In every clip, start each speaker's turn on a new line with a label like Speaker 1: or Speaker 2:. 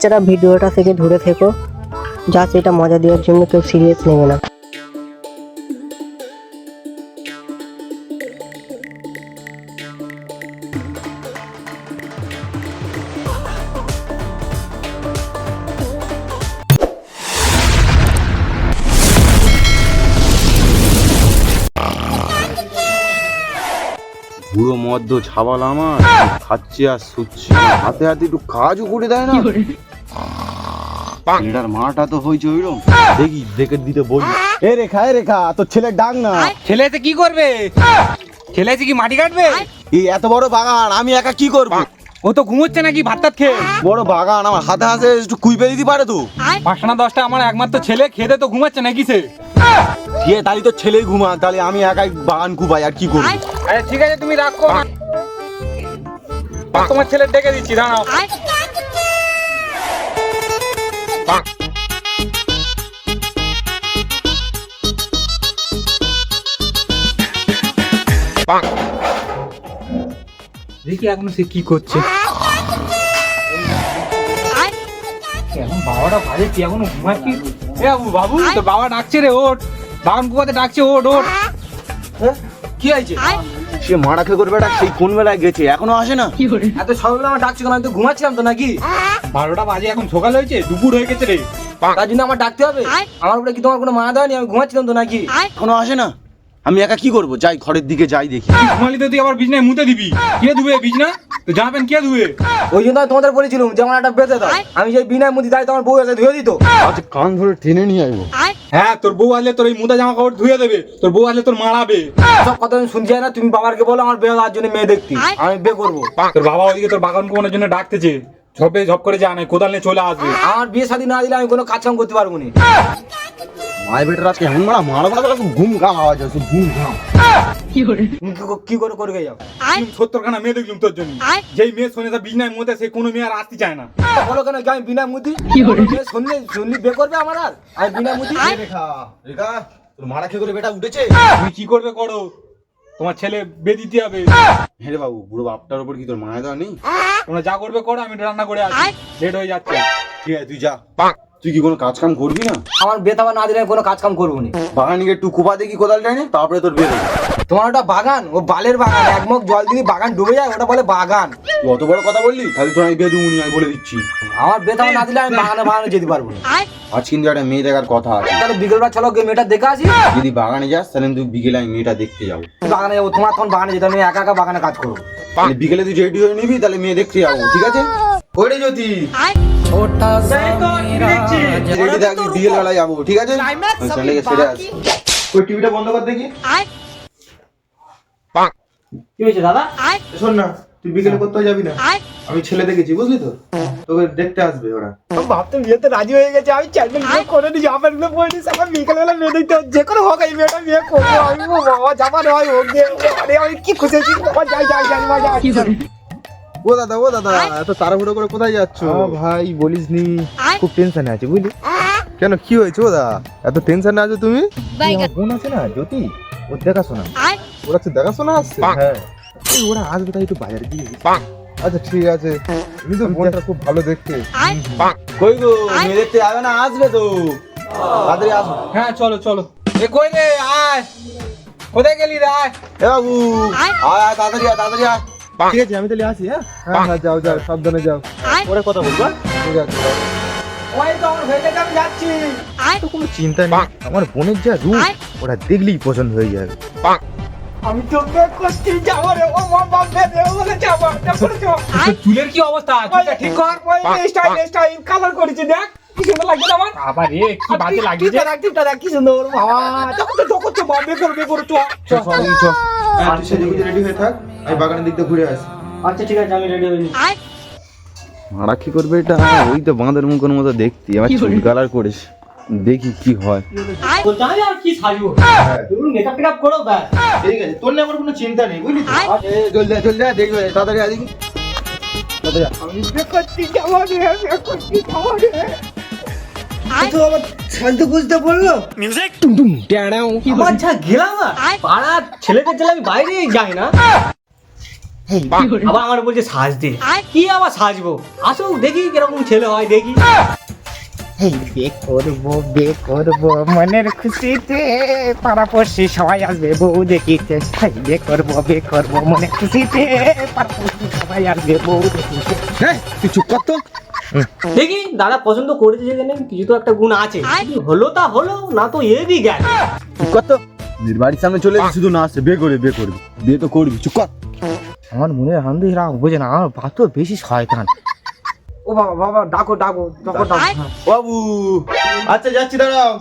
Speaker 1: বাচ্চারা ভিডিওটা থেকে দূরে থেকো, জাস্ট এটা মজা দেওয়ার জন্য, কেউ সিরিয়াস নেবে না।
Speaker 2: পুরো মদ্য ছাবাল আমার খাচ্ছে আর শুচ্ছে, হাতে হাতে একটু কাজও করে দেয় না। এটার মাটা তো হয়েছে ওইরকম, দেখি দেখে দিতে বলি।
Speaker 3: এ রেখা তোর ছেলের ডাক না।
Speaker 4: ছেলে এসে কি করবে? ছেলে এসে কি মাটি কাটবে?
Speaker 3: এই এত বড় বাগান আমি একা কি করব?
Speaker 4: ও তো ঘুমোচ্ছে নাকি ভাত টাত খেয়ে?
Speaker 3: বড় বাগান আমার হাতে হাতে একটু কুইবে দিতে পারে তো।
Speaker 4: 5টা না 10টা আমার একমাত্র ছেলে, খেতে তো ঘুমাচ্ছে নাকি সে?
Speaker 3: কে তাহলে তো ছেলেই ঘুমা, তাহলে আমি একাই বাগান কুবাই আর কি করব?
Speaker 4: আরে ঠিক আছে তুমি রাখো না, তোমার ছেলে ডেকে দিচ্ছি, দাঁড়াও। দেখি এখন সে কি করছে। এখন বাবাটা বাজে, তুই এখনো ঘুমাচ্ছিস? এ বাবু, তোর বাবা ডাকছে রে, ওঠ। বাগান কুয়াতে ডাকছে, ওঠ।
Speaker 3: কি হয়েছে? সে মারা খেয়ে করবে, সেই কোন বেলায় গেছে এখনো আসে না?
Speaker 5: এত সকালবেলা আমার ডাকছে কেন? আমি তো ঘুমাচ্ছিলাম তো নাকি?
Speaker 4: 12টা বাজে, এখন সকাল হয়েছে, দুপুর হয়ে গেছে রে।
Speaker 5: তার জন্য আমার ডাকতে হবে? আমার উপরে কি তোমার কোনো মায়া দেয়নি? আমি ঘুমাচ্ছিলাম তো নাকি?
Speaker 3: এখনো আসে না? আমি একা কি করব? যাই ঘরের দিকে যাই দেখি।
Speaker 4: ঘুমালি তো তুই আবার বিছনায় মুতে দিবি, কে ধুবে বিছনা? তো জানাবেন কে ধুবে?
Speaker 5: ওই জন্য আমি তোমাদের বলেছিলাম যে আমার একটা বেঁধে দাও। আমি সেই বিনা মুদি দাই তোমার বউ এসে ধুয়ে দিত।
Speaker 3: আজ কান ধরে টেনে নিয়ে আইবো।
Speaker 4: হ্যাঁ, তোর বউ আসলে তোর এই মুদা জামা কাপড় ধুয়ে দেবে, তোর বউ আসলে তোর মারাবে।
Speaker 5: সব কথা আমি শুনছি না। তুমি বাবাকে বলো আমার বিয়ে দেওয়ার জন্য মেয়ে দেখতি, আমি বিয়ে করবো।
Speaker 4: তোর বাবা ওদিকে তোর বাগান কোনের জন্য ডাকতেছে, ঝপ করে যা নাই, কোদাল নিয়ে চলে আসবে।
Speaker 5: আমার বিয়ে শাদী না দিলে আমি কোনো কাজ কাম করতে পারবো না।
Speaker 3: মায়ের বেটার আজকে এমন মারা ঘুম ঘাম আওয়াজ আছে, ঘুম ঘাম।
Speaker 5: কি করে করবে যাও?
Speaker 4: 70খানা মেয়ে দেখলাম তোর জন্য, যেই মেয়ে শোনে তা বিছনায় মুতে, সে কোনো মেয়ে আর আসতে চায় না।
Speaker 5: বলো কেন আমি বিনা মুদি? শুনলি বিয়ে করবে আমার? আর আমি বিনা মুদি?
Speaker 3: রেখা তোর মারা খেয়ে করে বেটা উঠেছে।
Speaker 4: তুমি কি করবে করো, তোমার ছেলে বিয়ে দিতে হবে।
Speaker 3: হ্যাঁ রে বাবু, বুড়ো বাপটার উপর কি তোর মায়া দেওয়া নেই?
Speaker 4: তোমরা যা করবে করো, আমি রান্না করে আসি, লেট হয়ে যাচ্ছে।
Speaker 3: ঠিক আছে তুই যা। তুই কি কোনো কাজ কাম করবি না?
Speaker 5: আমার বিয়ে থাবা না দিলে আমি কোনো কাজ কাম করবো না।
Speaker 3: বাগানে গিয়ে একটু কুপা দেখি কোদালটাই নেই, তারপরে তোর বিয়ে দেবে।
Speaker 5: তোমার ওটা বাগান, ও বালের বাগান। এক মুখ জল দিলে বাগান ডুবে যায়, ওটা বলে বাগান।
Speaker 3: তুই অত বড় কথা বললি, তাহলে তোর আমি বিয়ে দেবো আমি বলে দিচ্ছি।
Speaker 5: আমার বিয়ে থাবা না দিলে আমি বাগানে যেতে পারবো না।
Speaker 3: আজ কিন্তু একটা মেয়ে দেখার কথা আছে।
Speaker 5: তাহলে বিকেলবেলা চলো গিয়ে মেয়েটা দেখে আসি।
Speaker 3: যদি বাগানে যাস তাহলে তুই বিকেলে আমি মেয়েটা দেখতে যাবো।
Speaker 5: বাগানে যাবো, তোমার তখন বাগানে যেতে, আমি একা একা বাগানে কাজ করবো।
Speaker 3: তাহলে বিকেলে তুই রেডি হয়ে নিবি, তাহলে মেয়ে দেখতে যাবো, ঠিক আছে? ওরে জ্যোতি রেডি থাকবি, বিকেল বেলায় যাবো, ঠিক আছে? ছেলেকে সেরে আস। ওই টিভিটা বন্ধ কর দেখি।
Speaker 5: কি হয়েছে দাদা?
Speaker 3: শোন না, তুই বিকেলে কোথাও যাবি না, আমি ছেলে দেখেছি, বুঝলি তো? তোকে দেখতে আসবে ওরা।
Speaker 5: ভাবতে বিয়েতে রাজি হয়ে গেছে, আমি চ্যানেল বিয়ে করে নি, জামা গুলো পরে নিস, আমার বিকেলবেলা মেয়ে দেখতে যে কোনো হোক এই মেয়েটা বিয়ে করবো আমি। বাবা জামা নয় হোক দিয়ে, আরে আমি কি খুশি হয়েছি।
Speaker 6: ও দাদা এত তাড়াহুড়ো করে কোথায় যাচ্ছ? ভাই বলিস নি, খুব টেনশনে আছে বুঝলি। কেন কি হয়েছে? ও দা এত টেনশনে আছো তুমি? আমার বোন আছে না জ্যোতি, ওর দেখাশোনা, ওরা তো দেখাশোনা আসছে। হ্যাঁ এই ওরা আসবে, তাই একটু বাজারে দিয়ে গেছি। আচ্ছা ঠিক আছে, তুমি তো বোনটা খুব ভালো দেখতে।
Speaker 3: কই গো, মেয়ে দেখতে যাবে না? আসবে তো, তাড়াতাড়ি আসো।
Speaker 4: হ্যাঁ চলো চলো। এ কই রে, আয়। কোথায় গেলি রে? আয়।
Speaker 3: এ বাবু আয় আয়, তাড়াতাড়ি আয়, তাড়াতাড়ি আয়।
Speaker 6: ঠিক আছে আমি তাহলে আসি। হ্যাঁ হ্যাঁ যাও যাও, সাবধানে যাও।
Speaker 3: পরে কথা বলবো।
Speaker 6: ঠিক আছে
Speaker 5: ওই তো আমার হয়ে গেছে, আমি যাচ্ছি।
Speaker 6: তো কোনো চিন্তা নেই, আমার বোনের যা রূপ ওরা দেখলেই পছন্দ হয়ে যাবে।
Speaker 5: আমি তো বিয়ে করছি, যাবো রে। ও বাবা বেঁধে বলে যাবো।
Speaker 4: তোর চুলের কি অবস্থা? চুলটা ঠিক কর।
Speaker 5: স্টাইল কালার করেছি, দেখ কি সুন্দর লাগছে না আমার।
Speaker 4: আবার রে কি বাজে লাগছে।
Speaker 5: টিপটা দেখ কি সুন্দর বাবা। তখন তো করছো বাবা, বিয়ে করবে করছো।
Speaker 6: তুই সেজে গুজে রেডি হয়ে থাক, আমি বাগানের দিক দিয়ে ঘুরে আসি।
Speaker 5: আচ্ছা ঠিক আছে, আমি রেডি হয়ে যাই।
Speaker 2: মারা কি করবে এটা? ওই তো বাঁধের মুখের মতো দেখতে, আমার চুল কালার করেছে, দেখি কি হয়।
Speaker 5: বলতে আমি আর কি সাজবো, তুমি মেকআপ টেকআপ করো ব্যাস।
Speaker 6: ঠিক আছে, তোর নিয়ে আমার কোনো চিন্তা নেই বুঝলি তো।
Speaker 3: চল যা দেখবে, তাড়াতাড়ি আয় দেখি।
Speaker 5: আমি বিয়ে করছি, যাবো রে, বিয়ে করছি, যাবো রে। তো আমার শান্তি বুঝতে বললো মিউজিক টুম ট্যাড়াও। আমার যা গেলাম পাড়ার ছেলেদের জন্য আমি বাইরেই যাই না।
Speaker 4: আবার আমার বলছে সাজতে, কি আবার সাজবো? আসো দেখি কিরকম ছেলে হয় দেখি।
Speaker 5: বিয়ে করবো মনের খুশিতে, পাড়াপড়শি সবাই আসবে বউ দেখিতে। বিয়ে করবো মনের খুশিতে, পাড়াপড়শি সবাই আসবে বউ দেখিতে।
Speaker 3: তুই চুপ কর তো।
Speaker 4: দেখি দাদা পছন্দ করেছে যেখানে কিছু তো একটা গুণ আছে, কি হলো তা হলো না তো এবি গেল।
Speaker 3: চুপ কর তো। নিজের বাড়ির সামনে চলে এসে শুধু না আসছে, বিয়ে করবি বিয়ে তো করবি, চুপ কর।
Speaker 5: আমার মনে আনন্দ এরা বোঝে না, আমার বাপ তো বেশি শয়তান। ও বাবা বাবা ডাকো ডাকো ডাকো ডাকো।
Speaker 3: বাবু আচ্ছা যাচ্ছি, দাঁড়াও।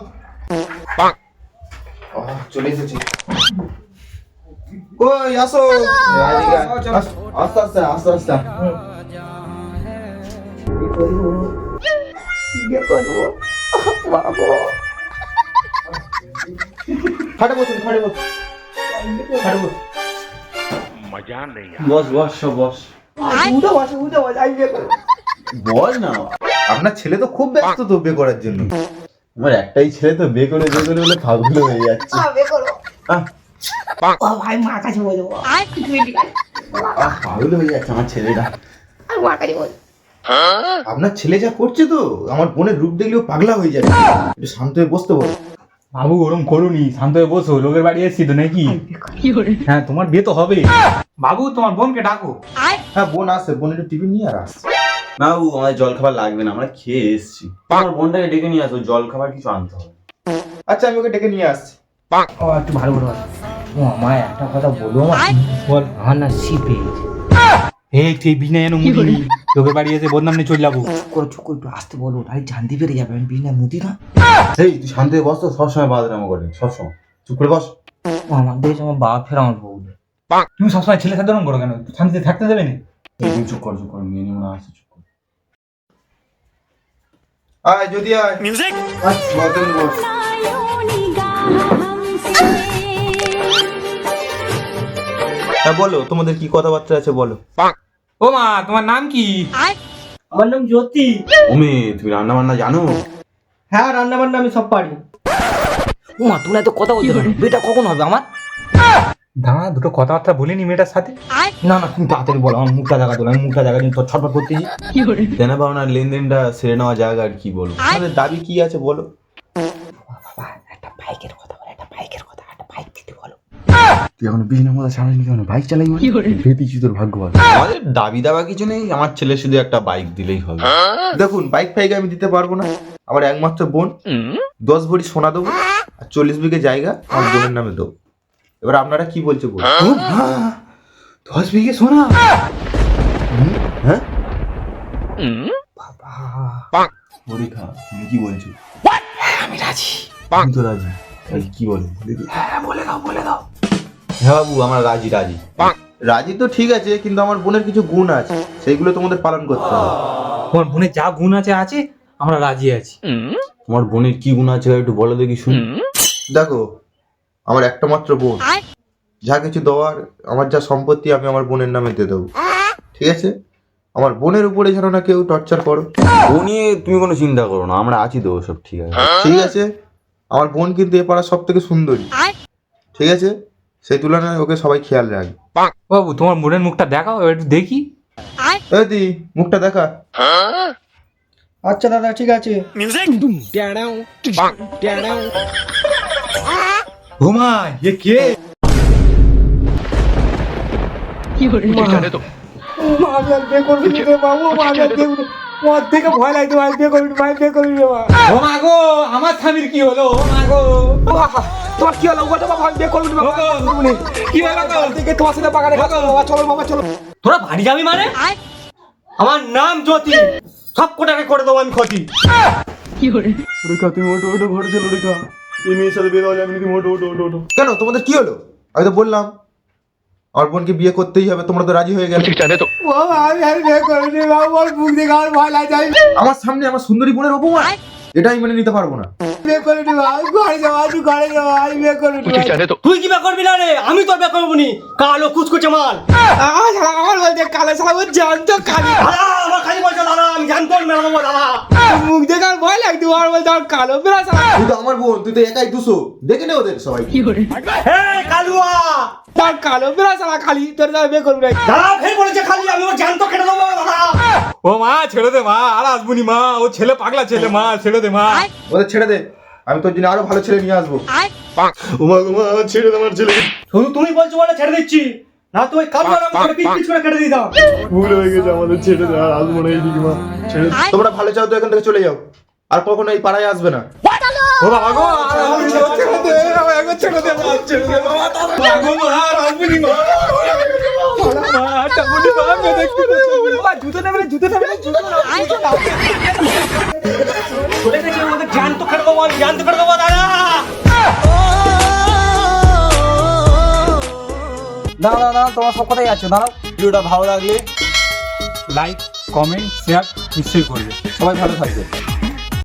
Speaker 3: চলে এসেছি। কই আসো। আস্তে আস্তে আস্তে আস্তে। খাটে বসুন, খাটে বস, খাটে বস। বস বস সব বস। বল না।
Speaker 6: আপনার ছেলে তো খুব ব্যস্ত তো বিয়ে করার জন্য।
Speaker 3: আমার একটাই ছেলে তো, বিয়ে করে বলে পাগল হয়ে যাচ্ছে।
Speaker 1: ভাই মার কাছে বলবো,
Speaker 3: পাগল হয়ে যাচ্ছে আমার ছেলেটা।
Speaker 1: মার কাছে বলবো।
Speaker 6: আপনার ছেলে যা করছে তো, আমার বোনের রূপ দেখলেও পাগলা হয়ে যাবে। একটু শান্ত হয়ে বসতে বলো।
Speaker 4: বাবু ওরম করুনি, শান্ত হয়ে বসো, লোকের বাড়ি এসছি তো নাকি? হ্যাঁ তোমার বিয়ে তো হবে। বাবু তোমার বোনকে ডাকো।
Speaker 6: হ্যাঁ বোন আসছে, বোন একটু টিফিন নিয়ে আর আসছে।
Speaker 2: না বাবু, আমাদের জল খাবার লাগবে না, আমরা খেয়ে এসেছি। আমার বোনটাকে ডেকে নিয়ে আসো, জল খাবার কিছু আনতে হবে।
Speaker 6: আচ্ছা আমি ওকে ডেকে নিয়ে আসছি।
Speaker 5: ও একটু ভালো করে বল। ও আমার একটা কথা বলো, বল। আমার না সি পেয়েছে।
Speaker 4: এই তুই বিনা যেন মুদিনি, লোকের বাড়ি এসে বদনাম নিয়ে চলে যাবো।
Speaker 5: চুপ করে একটু আসতে বলো, তাই জানতে পেরে যাবে আমি বিনা মুদি না।
Speaker 2: সেই তুই শান্ত হয়ে বস তো, সবসময় বাদরামো করে, সবসময় চুপ করে বস।
Speaker 5: ও আমার দেখেছে আমার বাবা ফের আমার বউ।
Speaker 4: তুমি সবসময় ছেলে সাথে করো কেন? শান্তিতে থাকতে দেবে না?
Speaker 2: তুমি চুপ কর, মেয়ে নিয়ে মনে আসছে, চুপ কর।
Speaker 6: আয় যদি আয় মিউজিক। বস বস। হ্যাঁ বলো, তোমাদের কি কথাবার্তা আছে বলো।
Speaker 4: ও মা, তোমার নাম কি?
Speaker 1: আমার নাম জ্যোতি।
Speaker 2: ও মেয়ে, তুমি রান্না বান্না জানো?
Speaker 1: হ্যাঁ রান্না বান্না আমি সব পারি।
Speaker 5: ও মা তুমি এত কথা বলছো কেন? বিয়েটা কখন হবে আমার?
Speaker 4: দাঁড়া, দুটো কথাবার্তা বলিনি মেয়েটার সাথে।
Speaker 5: না না তুমি তাড়াতাড়ি বলো, আমার মুখটা দেখা দিল, আমি মুখটা দেখা দিন তোর ছটফট করতেছি।
Speaker 2: দেনা পাওনার লেনদেনটা সেরে নেওয়া যাক, আর কি বলবো।
Speaker 6: তোমাদের দাবি কি আছে বলো।
Speaker 5: বাবা একটা বাইকের কথা বলো, একটা বাইকের কথা, একটা বাইক দিতে বলো।
Speaker 2: তুই এখন বিজনেস মতো চালানি কেন? বাইক চালাই ভেবেছি তোর ভাগ্য ভালো। আমাদের দাবি দাবা কিছু নেই, আমার ছেলে শুধু একটা বাইক দিলেই হবে।
Speaker 6: দেখুন বাইক ফাইক আমি দিতে পারবো না। আমার একমাত্র বোন, 10 ভরি সোনা দেবো আর 40 বিঘে জায়গা আমার বোনের নামে দেবো। এবার আপনারা কি বলছে বলুন।
Speaker 2: 10 বিঘে সোনা? হ্যাঁ পরীক্ষা, তুমি কি বলছো?
Speaker 5: আমি রাজি।
Speaker 2: আমি তো রাজি। তাহলে কি বলো?
Speaker 5: হ্যাঁ বলে দাও বলে দাও।
Speaker 2: হ্যাঁ বাবু, আমরা রাজি রাজি।
Speaker 6: রাজি তো ঠিক আছে, কিন্তু আমার বোনের কিছু গুণ আছে, সেইগুলো তোমাদের পালন করতে হবে।
Speaker 4: তোমার বোনের যা গুণ আছে আছে, আমরা রাজি আছি।
Speaker 2: তোমার বোনের কি গুণ আছে একটু বলো দেখি শুনি।
Speaker 6: দেখো, আমার একটা মাত্র বোন, যা কিছু দেওয়ার, আমার যা সম্পত্তি আমি আমার বোনের নামে দিয়ে দেবো। ঠিক আছে? আমার বোনের উপরে যেন না কেউ টর্চার করো।
Speaker 2: ও নিয়ে তুমি কোনো চিন্তা করো না, আমরা আছি তো, সব ঠিক আছে।
Speaker 6: ঠিক আছে? আমার বোন কিন্তু এ পাড়ার সব থেকে সুন্দরী। ঠিক আছে? সেই তুলনায় ওকে সবাই খেয়াল রাখবে।
Speaker 4: বাবু তোমার বোনের মুখটা দেখাও, এবার একটু দেখি।
Speaker 6: এই দি, মুখটা দেখা।
Speaker 1: আচ্ছা দাদা ঠিক আছে।
Speaker 4: ও মা, এ কে?
Speaker 5: মা আমি আর বিয়ে করবি না রে বাবু, মা আমি আর বিয়ে করবি না। ওর থেকে ভয় লাগতো, আমি বিয়ে করবি না, আমি বিয়ে করবি না।
Speaker 4: ও মা গো, আমার স্বামীর কি হলো? ও মা গো,
Speaker 5: তোমার কি হলো? ওটা বাবা আমি বিয়ে করবি না, বাবা আমি করবি না।
Speaker 4: কি হলো গো?
Speaker 5: থেকে তোমার সাথে বাগানে খাবো, বাবা চলো বাবা চলো।
Speaker 4: তোরা বাড়ি যাবি মানে? আমার নাম জ্যোতি, সব কোটাকে করে দেবো আমি ক্ষতি।
Speaker 3: রেখা তুমি ওটো ওটো ঘরে চলো রেখা, এই মেয়ের সাথে বিয়ে দেওয়া যাবে না, তুমি ওটো ওটো ওটো ওটো।
Speaker 6: কেন তোমাদের কি হলো? আমি তো বললাম আমার বোনকে বিয়ে করতেই হবে, তোমরা তো রাজি হয়ে গেলে।
Speaker 5: বাবা আমি আর বিয়ে করবি না, বাবা ওর মুখ দেখে আমার ভয় লাগছে।
Speaker 6: আমার সামনে আমার সুন্দরী বোনের অপমান, এটা আমি মেনে নিতে পারবো না।
Speaker 5: বিয়ে করে নি ভাই, ঘরে যাও, তুই ঘরে যাও, আমি বিয়ে করে নি ভাই।
Speaker 1: তুই কি বিয়ে করবি না রে? আমি তোর বিয়ে করবো নি। কালো কুচকুচে মাল।
Speaker 5: আমার বলতে কালো শালা ও জানতো কালি।
Speaker 1: দাদা, আমার খালি বলছে দাদা, আমি জানতো মেরে দেবো দাদা।
Speaker 5: মুখ দেখে আর ভয় লাগতো, আর বলতে আমার কালো বেড়া শালা।
Speaker 3: তুই তো আমার বোন, তুই তো একাই 200 দেখে নে ওদের সবাই।
Speaker 1: এই কালুয়া,
Speaker 5: তার কালো বেড়া শালা খালি, তোর সাথে বিয়ে করবি না।
Speaker 1: দাদা ফের বলেছে খালি, আমি ওর জানতো কেটে দেবো দাদা।
Speaker 4: ও মা ছেড়ে দে মা, আর আসবুনি মা, ও ছেলে পাগলা ছেলে মা, ছেড়ে দে মা।
Speaker 3: ওদের ছেড়ে দে, আমি তোর জন্য আরো ভালো ছেলে নিয়ে আসবো।
Speaker 6: ছেড়ে দে আমার ছেলে,
Speaker 1: শুধু তুমি বলছো বলে ছেড়ে দিচ্ছি, না তুই কালুয়া আমি তোকে পিচ পিচ করে কেটে দিতাম।
Speaker 6: ভুল হয়ে গেছে আমাদের, ছেড়ে দে, আর আসবো না এইদিকে মা, ছেড়ে দে।
Speaker 3: তোমরা ভালো চাও তো এখান থেকে চলে যাও, আর কখনো এই পাড়ায় আসবে না।
Speaker 4: ও বাবা গো, আর আসবুনি মা, ছেড়ে দে, আমায় একবার ছেড়ে দে মা, ছেড়ে দে মা, গো মা, আর আসবুনি মা। মা, টাকুনি মা, আমি দেখতে দে মা, জুতো নেবে না, জুতো নেবে না, জুতো না।
Speaker 1: বলে গেছে আমাদের জানতো কেটে দেবো, আমি জানতো কেটে দেবো দাদা।
Speaker 4: দাঁড়াও দাঁড়াও, তোমার সব কথাই আছে, দাঁড়াও।
Speaker 3: ভিডিওটা ভালো লাগলে
Speaker 4: লাইক, কমেন্ট, শেয়ার নিশ্চয়ই করবে। সবাই ভালো থাকবে।